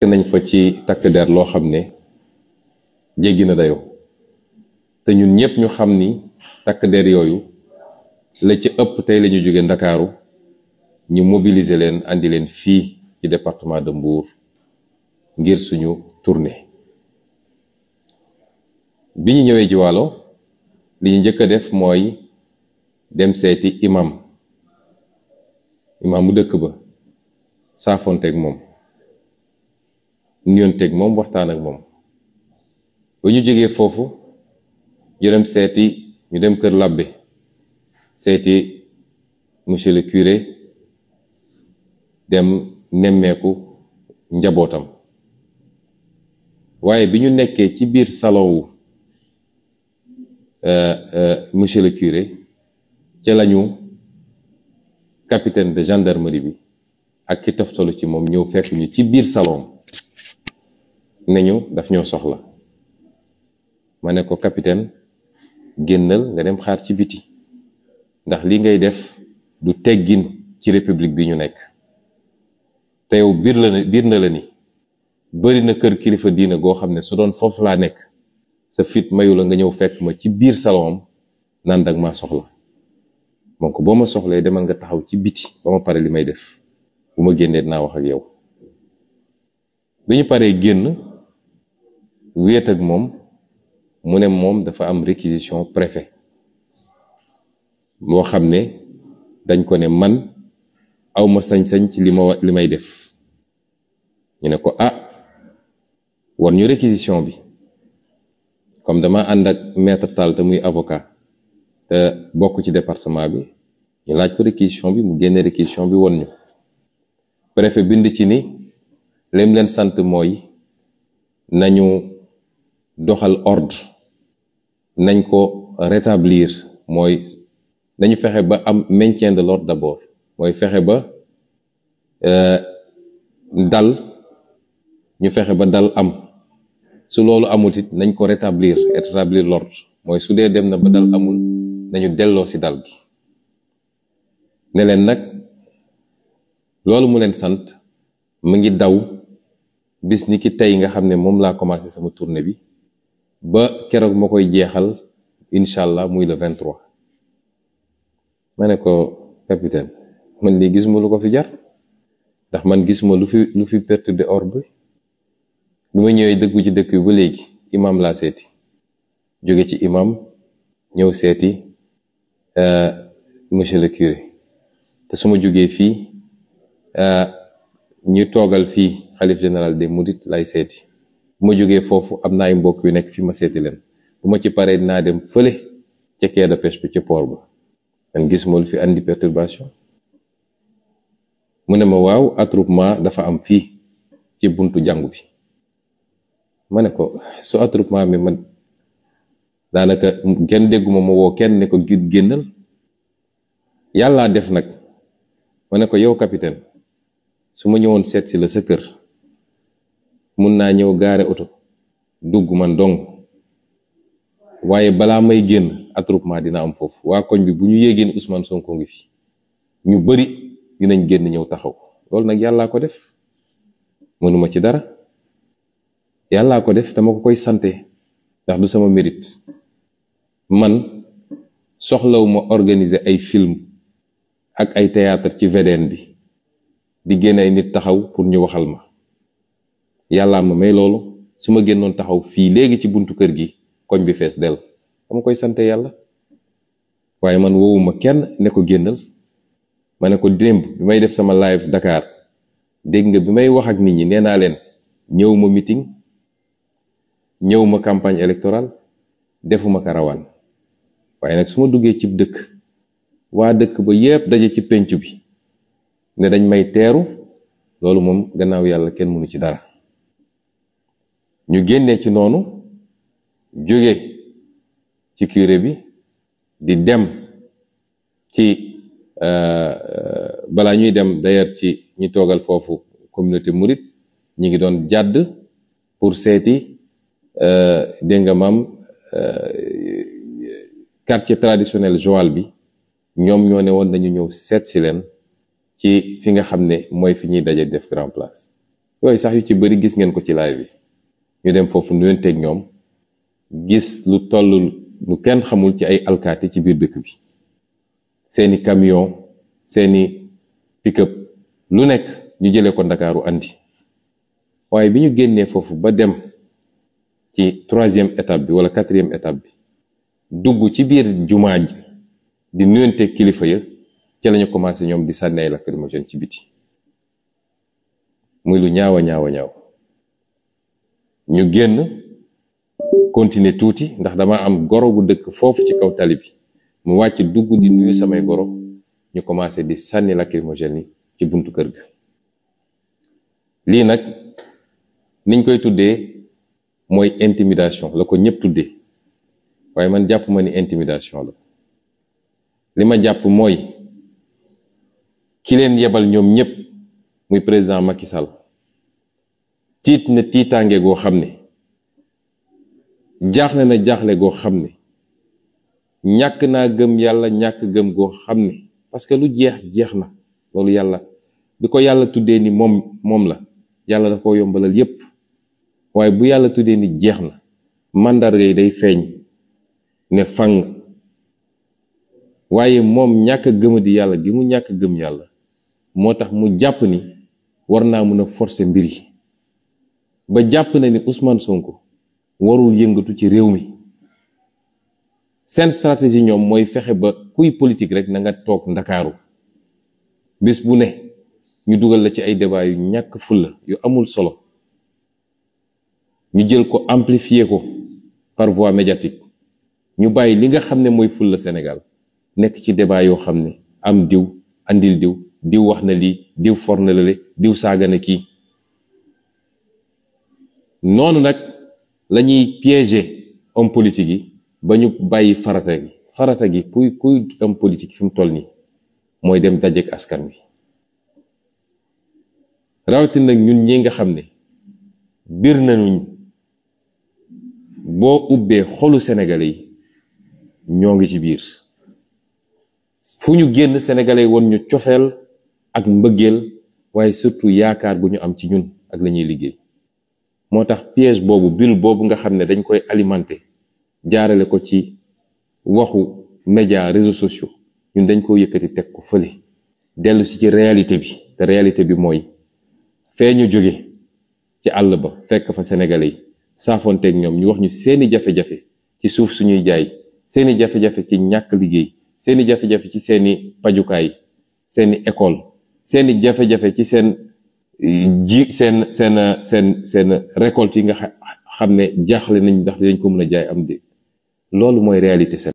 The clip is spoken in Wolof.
nañ fa ci takk der loo xam ne jéggi na dayoo te ñun ñëpp ñu xam ni takk der yooyu la ci ëpp tey la ñu jóge Ndakaaru ñu mobiliser leen andi leen fii ci département de Mbour ngir suñu tournée bi ñu ñëwee Jiwaalo li ñu njëkk a def mooy dem seeti imam mu dëkk ba saafonteeg moom nuyonteeg moom waxtaan ak moom ba ñu jógee foofu ñu dem kër labbe seeti monsieur le curé dem nemmeeku njabootam waaye bi ñu nekkee ci biir salon wu monsieur le curé ca lañu capitaine de gendarmerie bi ak ki toftalu ci moom ñëw fekk ñu ci biir salon nañu daf ñoo soxla ma ne ko capitaine génnal nga dem xaar ci biti ndax li ngay def du teggin ci république bi ñu nekk te yow biir na la ni bari na kër kilifa diina goo xam ne su doon foofu laa nekk sa fit mayu la nga ñëw fekk ma ci biir salon naan dag maa soxla donc boo ma soxlee demal nga taxaw ci biti ba ma pare li may def bu ma génnee dinaa wax ak yow bi ñu paree génn wéet ak moom mu ne moom dafa am réquisition préfet moo xam ne dañ ko ne man awma sañ-sañ ci li may def ñu ne ko war ñu réquisition bi comme dama ànd ak maître Tall te muy avocat te bokk ci département bi ñu laaj ko réquisition bi mu génne réquisition bi won ñu préfet bind ci ni lim leen sant mooy nañu doxal ordre nañ ko rétablir mooy nañu fexe ba am maintien de l'ordre d'abord mooy fexe ba ñu fexe ba dal am su loolu amul it nañ ko rétablir l'ordre mooy su dee dem na ba dal amul nañu delloo ci dal gi ne leen nag loolu mu leen sant mu ngi daw bis ni ki tey nga xam ne moom laa commencé sama tournée bi ba keroog ma koy jeexal incha allah muy le 23 ma ne ko capitaine man lii gis ma lu ko fi jar ndax man gis ma lu fi perturber ordre bi ma ñëwee dëggu ci dëkk bi ba léegi imam laa seeti jóge ci imam ñëw seeti monsieur le curé te su ma jógee fii ñu toogal fii xalif général des mourides lay seeti bu ma jógee foofu am na ay mbokk yu nekk fi ma seeti leen bu ma ci paree dinaa dem fële ca quai de pêche bi ca port ba man gis ma lu fi andi perturbation mu ne ma waaw attroupement dafa am fii ci buntu jàngu bi ma ne ko su attroupement mi man daanaka kenn dégguma ma woo kenn ne ko génnal yàllaa def nag ma ne ko yow capitaine su ma ñëwoon seet si la sa kër mun naa ñëw gaare oto dugg man dong waaye balaa may génn attroupement dina am foofu waa koñ bi bu ñu yéegee ni Ousmane Sonko ngi fi ñu bari dinañ génn ñëw taxaw loolu nag yàllaa ko def mënuma ci dara yàllaa ko def dama ko koy sante ndax du sama mérite man soxlawuma organiser ay film ak ay théâtre ci VDN bi di génn ay nit taxaw pour ñu waxal ma yàllaa ma may loolu su ma génnoon taxaw fii léegi ci buntu kër gi koñ bi fees del dama koy sante yàlla waaye man woowuma kenn ne ko génnal ma ne ko démb bi may def sama live Dakar dégg nga bi may wax ak nit ñi nee naa leen ñëwuma meeting ñëwuma campagne électorale defuma karawaan waaye nag su ma duggee cib dëkk waa dëkk ba yépp daje ci penc bi ne dañ may teeru loolu moom gannaaw yàlla kenn mënu ci dara ñu génnee ci noonu jóge ci curé bi di dem ci balaa ñuy dem d'ailleurs ci ñi toogal foofu communauté mouride ñi ngi doon jàdd pour seeti dégg nga maam quartier traditionnel Joal bi ñoom ñoo ne woon nañu ñëw seet si leen ci fi nga xam ne mooy fi ñuy daje def grand place yooyu sax yu ci bëri gis ngeen ko ci live bi. ñu dem foofu nuyonteeg ñoom gis lu toll lu kenn xamul ci ay alkaati ci biir dëkk bi, seeni camion, seeni pick-up, lu nekk ñu jëlee ko Ndakaaru andi. waaye bi ñu génnee foofu ba dem ci 3e étape bi wala 4e étape bi, dugg ci biir jumaa ji di nuyonteeg kilifa ya, ci lañu commencé ñoom di sànni ay lacrymogène ci biti, muy lu ñaawa ñaawa ñaaw. ñu génn continuer tuuti ndax dama am goro bu dëkk foofu ci kaw tali bi, mu wàcc dugg di nuyu samay goro, ñu commencé di sànni lacrymogène yi ci buntu kër ga. lii nag niñ koy tuddee mooy intimidation la ko ñëpp tuddee, waaye man jàpp ma ni intimidation la. li ma jàpp mooy ki leen yebal ñoom ñëpp muy président Macky Sall tiit na tiitaange goo xam ne, jaaxle na jaaxle goo xam ne, ñàkk naa gëm yàlla ñàkk gëm goo xam ne, parce que lu jeex jeex na. loolu yàlla bi ko yàlla tuddee ni moom la, yàlla da koo yombalal yépp. waaye bu yàlla tuddee ni jeex na, màndarga yi day feeñ ne fang. waaye moom ñàkk gëmadi yàlla gi mu ñàkk gëm yàlla moo tax mu jàpp ni war naa mën a forcer mbir yi, ba jàpp na ni Ousmane Sonko warul yëngatu ci réew mi. seen stratégie ñoom mooy fexe ba kuy politique rek na nga toog Ndakaaru, bis bu ne ñu dugal la ci ay débat yu ñàkk fulla yu amul solo, ñu jël ko amplifier ko par voie médiatique, ñu bàyyi li nga xam ne mooy fulla Sénégal nekk ci débat yoo xam ne am diw andil diw wax na lii, diw for na lale, diw saaga na kii. noonu nag la ñuy piéger homme politique yi ba ñu bàyyi farata gi kuy homme politique fi mu toll nii mooy dem dajeek askan wi. rawatina nag ñun ñi nga xam ne bir nañu boo ubbee xolu Sénégalais yi ñoo ngi ci biir. fu ñu génn Sénégalais yi woon ñu cofeel ak mbëggeel, waaye surtout yaakaar bu ñu am ci ñun ak la ñuy liggéey. moo tax piège boobu, bulle boobu nga xam ne dañ koy alimenter jaarale ko ci waxu média, réseaux sociaux, ñun dañ ko yëkkati teg ko fële, dellu si ci réalité bi. te réalité bi mooy fee ñu jóge ci àll ba fekk fa Sénégalais yi, saafonteeg ñoom, ñu wax ñu seeni jafe-jafe ci suuf suñuy jaay, seeni jafe-jafe ci ñàkk liggéey, seeni jafe-jafe ci seeni pajukaay, seeni école, seeni jafe-jafe ci seen récolte yi nga xam ne jaaxle nañ ndax dañ ko mën a jaay am de. loolu mooy réalité.